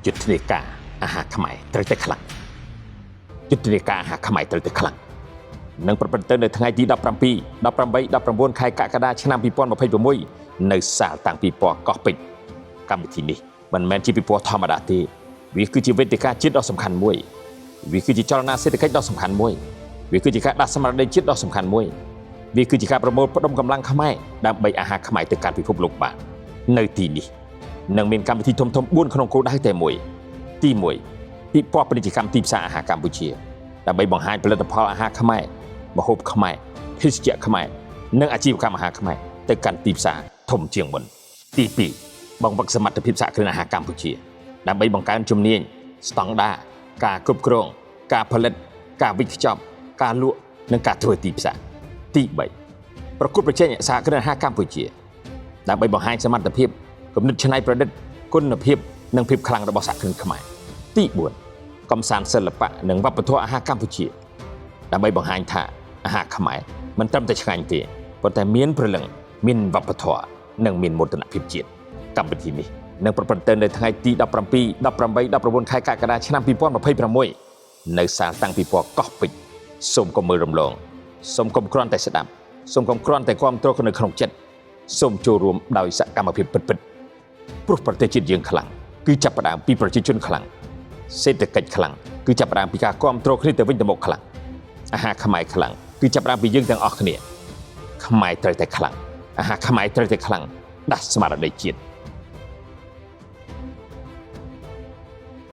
យុទ្ធនាការអាហារខ្មែរត្រូវតែខ្លាំងយុទ្ធនាការអាហារខ្មែរត្រូវតែខ្លាំងនឹងប្រព្រឹត្តទៅនៅថ្ងៃទី17 18 19ខែកក្កដាឆ្នាំ2026នៅសាលតាំងពិព័រណ៍កោះពេជ្រកម្មវិធីនេះមិនមែនជាពិព័រណ៍ធម្មតាទេវាគឺជាវេទិកាជាតិដ៏សំខាន់មួយវាគឺជាចលនាសេដ្ឋកិច្ចដ៏សំខាន់មួយវាគឺជាការដាស់ស្មារតីជាតិដ៏សំខាន់មួយវាគឺជាការប្រមូលផ្ដុំកម្លាំងខ្មែរដើម្បីអាហារខ្មែរទៅកាន់ពិភពលោកបាននៅទីនេះនឹងមានកម្មវិធីធំៗ4ក្នុងគោលដៅតែមួយទី1ពិព័រណ៍ពាណិជ្ជកម្មទីផ្សារអាហារកម្ពុជាដើម្បីបង្ហាញផលិតផលអាហារខ្មែរម្ហូបខ្មែរភេសជ្ជៈខ្មែរនិងអាជីវកម្មអាហារខ្មែរទៅកាន់ទីផ្សារធំជាងមុនទី2បង្វឹកសមត្ថភាពសហគ្រិនអាហារកម្ពុជាដើម្បីបង្កើនជំនាញស្តង់ដារការគ្រប់គ្រងការផលិតការវិនិច្ឆ័យការលក់និងការធ្វើទីផ្សារទី3ប្រកួតប្រជែងសហគ្រិនអាហារកម្ពុជាដើម្បីបង្ហាញសមត្ថភាពគំនិតច្នៃប្រឌិតគុណភាពនិងភាពខ្លាំងរបស់សហគ្រិនខ្មែរទី4កំសាន្តសិល្បៈនិងវប្បធម៌អាហារកម្ពុជាដើម្បីបង្ហាញថាអាហារខ្មែរមិនត្រឹមតែឆ្ងាញ់ទេប៉ុន្តែមានព្រលឹងមានវប្បធម៌និងមានមោទនភាពជាតិកម្មវិធីនេះនឹងប្រព្រឹត្តទៅនៅថ្ងៃទី17 18 19ខែកក្កដាឆ្នាំ2026នៅសាលតាំងពិព័រណ៍កោះពេជ្រសូមកុំមើលរំលងសូមកុំគ្រាន់តែស្ដាប់សូមកុំគ្រាន់តែគាំទ្រនៅក្នុងចិត្តសូមចូលរួមដោយសកម្មភាពពិតៗព្រោះប្រទេសជាតិយើងខ្លាំងគឺចាប់ផ្ដើមពីប្រជាជនខ្លាំងសេដ្ឋកិច្ចខ្លាំងគឺចាប់ផ្ដើមពីការគាំទ្រគ្នាទៅវិញទៅមកខ្លាំងអាហារខ្មែរខ្លាំងគឺចាប់ផ្ដើមពីយើងទាំងអស់គ្នាខ្មែរត្រូវតែខ្លាំងអាហារខ្មែរត្រូវតែខ្លាំងដាស់ស្មារតីជាតិ